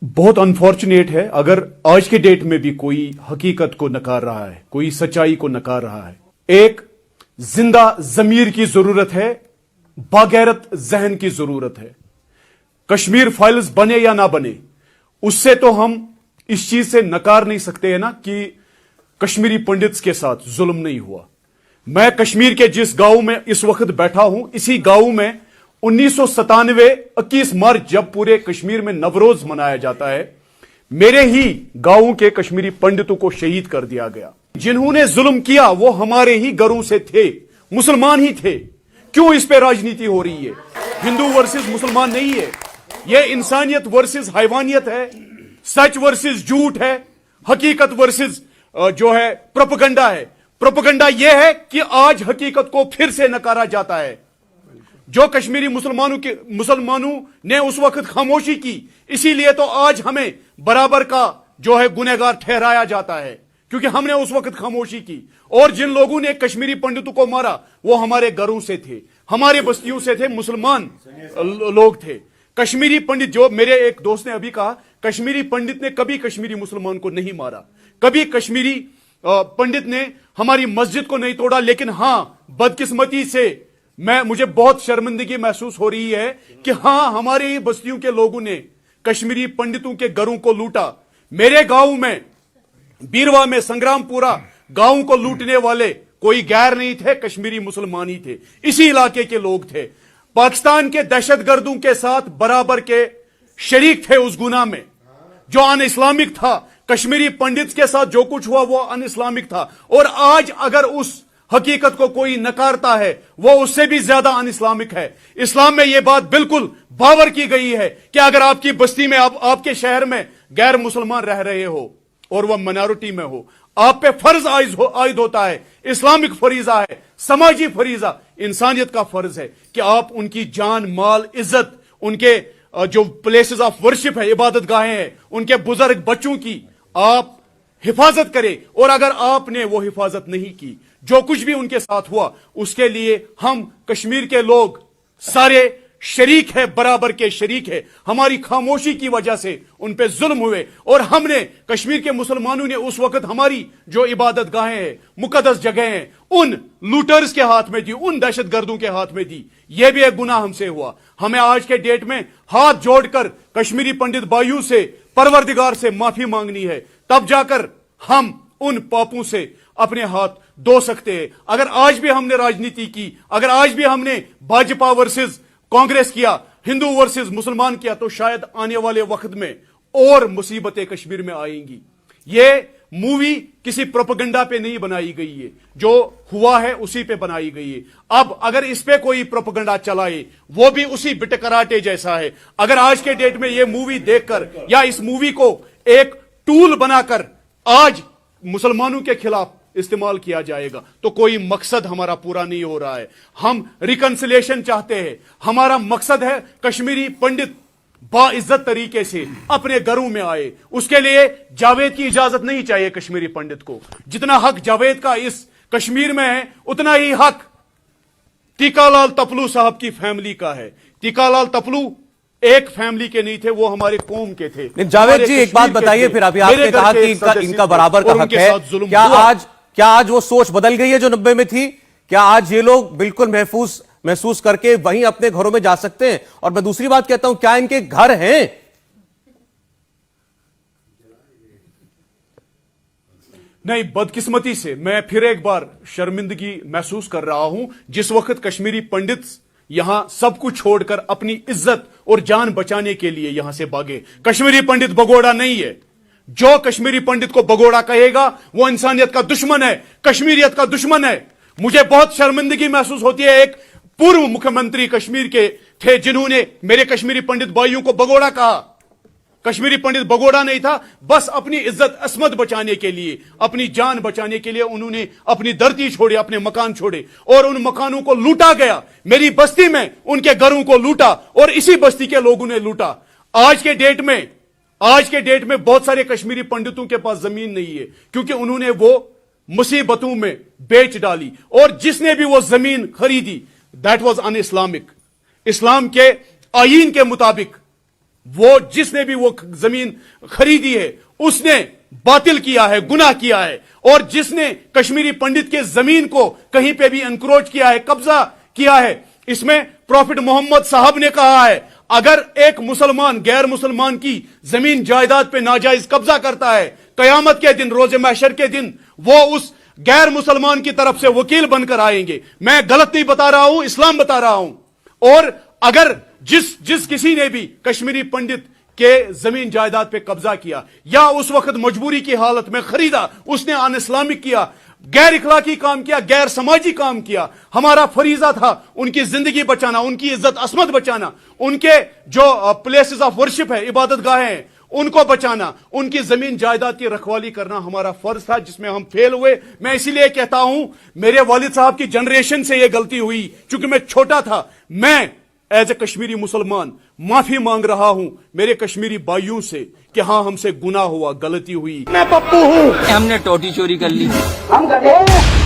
बहुत अनफॉर्चुनेट है अगर आज के डेट में भी कोई हकीकत को नकार रहा है, कोई सच्चाई को नकार रहा है। एक जिंदा जमीर की जरूरत है, बागैरत जहन की जरूरत है। कश्मीर फाइल्स बने या ना बने, उससे तो हम इस चीज से नकार नहीं सकते हैं ना कि कश्मीरी पंडित्स के साथ जुल्म नहीं हुआ। मैं कश्मीर के जिस गांव में इस वक्त बैठा हूं, इसी गांव में 1997 21 मार्च जब पूरे कश्मीर में नवरोज मनाया जाता है, मेरे ही गांव के कश्मीरी पंडितों को शहीद कर दिया गया। जिन्होंने जुल्म किया वो हमारे ही घरों से थे, मुसलमान ही थे। क्यों इस पे राजनीति हो रही है? हिंदू वर्सेस मुसलमान नहीं है, यह इंसानियत वर्सेस हैवानियत है, सच वर्सेस झूठ है, हकीकत वर्सेस जो है प्रोपेगेंडा है। प्रोपेगेंडा यह है कि आज हकीकत को फिर से नकारा जाता है। जो कश्मीरी मुसलमानों ने उस वक्त खामोशी की, इसीलिए तो आज हमें बराबर का जो है गुनहगार ठहराया जाता है, क्योंकि हमने उस वक्त खामोशी की। और जिन लोगों ने कश्मीरी पंडितों को मारा वो हमारे घरों से थे, हमारे बस्तियों से थे, मुसलमान लोग थे। कश्मीरी पंडित, जो मेरे एक दोस्त ने अभी कहा, कश्मीरी पंडित ने कभी कश्मीरी मुसलमान को नहीं मारा, कभी कश्मीरी पंडित ने हमारी मस्जिद को नहीं तोड़ा। लेकिन हां, बदकिस्मती से मुझे बहुत शर्मिंदगी महसूस हो रही है कि हां, हमारे ही बस्तियों के लोगों ने कश्मीरी पंडितों के घरों को लूटा। मेरे गांव में, बीरवा में, संग्रामपुरा गांव को लूटने वाले कोई गैर नहीं थे, कश्मीरी मुसलमान ही थे, इसी इलाके के लोग थे। पाकिस्तान के दहशतगर्दों के साथ बराबर के शरीक थे उस गुनाह में जो अन इस्लामिक था। कश्मीरी पंडित के साथ जो कुछ हुआ वो अन इस्लामिक था। और आज अगर उस हकीकत को कोई नकारता है वो उससे भी ज्यादा अन इस्लामिक है। इस्लाम में यह बात बिल्कुल बावर की गई है कि अगर आपकी बस्ती में, आपके शहर में गैर मुसलमान रह रहे हो और वह माइनॉरिटी में हो, आप पे फर्ज आयद होता है, इस्लामिक फरीजा है, समाजी फरीजा, इंसानियत का फर्ज है कि आप उनकी जान, माल, इज्जत, उनके जो प्लेसेस ऑफ वर्शिप है, इबादत गाहें हैं, उनके बुजुर्ग बच्चों की आप हिफाजत करें। और अगर आपने वो हिफाजत नहीं की, जो कुछ भी उनके साथ हुआ, उसके लिए हम कश्मीर के लोग सारे शरीक है, बराबर के शरीक है। हमारी खामोशी की वजह से उन पे जुल्म हुए और हमने, कश्मीर के मुसलमानों ने उस वक्त हमारी जो इबादत गाहें हैं, मुकद्दस जगह हैं, उन लूटर्स के हाथ में दी, उन दहशतगर्दों के हाथ में दी। यह भी एक गुनाह हमसे हुआ। हमें आज के डेट में हाथ जोड़कर कश्मीरी पंडित भाइयों से, परवरदिगार से माफी मांगनी है, तब जाकर हम उन पापों से अपने हाथ धो सकते हैं। अगर आज भी हमने राजनीति की, अगर आज भी हमने भाजपा वर्सेस कांग्रेस किया, हिंदू वर्सेस मुसलमान किया, तो शायद आने वाले वक्त में और मुसीबतें कश्मीर में आएंगी। ये मूवी किसी प्रोपेगेंडा पे नहीं बनाई गई है, जो हुआ है उसी पे बनाई गई है। अब अगर इस पे कोई प्रोपेगेंडा चलाए, वो भी उसी बिटकराटे जैसा है। अगर आज के डेट में ये मूवी देखकर या इस मूवी को एक टूल बनाकर आज मुसलमानों के खिलाफ इस्तेमाल किया जाएगा, तो कोई मकसद हमारा पूरा नहीं हो रहा है। हम रिकंसिलिएशन चाहते हैं। हमारा मकसद है कश्मीरी पंडित बाइज्जत तरीके से अपने घरों में आए। उसके लिए जावेद की इजाजत नहीं चाहिए कश्मीरी पंडित को। जितना हक जावेद का इस कश्मीर में है, उतना ही हक टीकालाल तपलू साहब की फैमिली का है। टीकालाल तपलू एक फैमिली के नहीं थे, वो हमारे कौम के थे। जावेद जी, एक बात बताइए, फिर अभी आपने कहा कि इनका बराबर का हक है। क्या आज वो सोच बदल गई है जो 90 में थी? क्या आज ये लोग बिल्कुल महसूस करके वहीं अपने घरों में जा सकते हैं? और मैं दूसरी बात कहता हूं, क्या इनके घर हैं? नहीं, बदकिस्मती से मैं फिर एक बार शर्मिंदगी महसूस कर रहा हूं। जिस वक्त कश्मीरी पंडित यहां सब कुछ छोड़कर अपनी इज्जत और जान बचाने के लिए यहां से भागे। कश्मीरी पंडित भगोड़ा नहीं है। जो कश्मीरी पंडित को भगोड़ा कहेगा वो इंसानियत का दुश्मन है, कश्मीरियत का दुश्मन है। मुझे बहुत शर्मिंदगी महसूस होती है। एक पूर्व मुख्यमंत्री कश्मीर के थे जिन्होंने मेरे कश्मीरी पंडित भाइयों को भगोड़ा कहा। कश्मीरी पंडित भगोड़ा नहीं था, बस अपनी इज्जत असमत बचाने के लिए, अपनी जान बचाने के लिए उन्होंने अपनी धरती छोड़ी, अपने मकान छोड़े और उन मकानों को लूटा गया। मेरी बस्ती में उनके घरों को लूटा और इसी बस्ती के लोगों ने लूटा। आज के डेट में बहुत सारे कश्मीरी पंडितों के पास जमीन नहीं है, क्योंकि उन्होंने वो मुसीबतों में बेच डाली। और जिसने भी वो जमीन खरीदी, दैट वाज अन इस्लामिक। इस्लाम के आईन के मुताबिक वो जिसने भी वो जमीन खरीदी है उसने बातिल किया है, गुनाह किया है। और जिसने कश्मीरी पंडित के जमीन को कहीं पे भी एनक्रोच किया है, कब्जा किया है, इसमें प्रॉफिट मोहम्मद साहब ने कहा है अगर एक मुसलमान गैर मुसलमान की जमीन जायदाद पे नाजायज कब्जा करता है, कयामत के दिन, रोजे महशर के दिन वो उस गैर मुसलमान की तरफ से वकील बनकर आएंगे। मैं गलत नहीं बता रहा हूं, इस्लाम बता रहा हूं। और अगर जिस किसी ने भी कश्मीरी पंडित के जमीन जायदाद पे कब्जा किया या उस वक्त मजबूरी की हालत में खरीदा, उसने अन इस्लामिक किया, गैर इखलाकी काम किया, गैर समाजी काम किया, हमारा फरीजा था उनकी जिंदगी बचाना, उनकी इज्जत असमत बचाना, उनके जो प्लेसेस ऑफ वर्शिप है, इबादत गाहें हैं, उनको बचाना, उनकी जमीन जायदाद की रखवाली करना हमारा फर्ज था, जिसमें हम फेल हुए। मैं इसीलिए कहता हूं मेरे वालिद साहब की जनरेशन से यह गलती हुई, चूंकि मैं छोटा था। मैं एज ए कश्मीरी मुसलमान माफी मांग रहा हूं मेरे कश्मीरी भाइयों से कि हां हमसे गुनाह हुआ, गलती हुई। मैं पप्पू हूं, हमने टोटी चोरी कर ली, हम गधे हैं।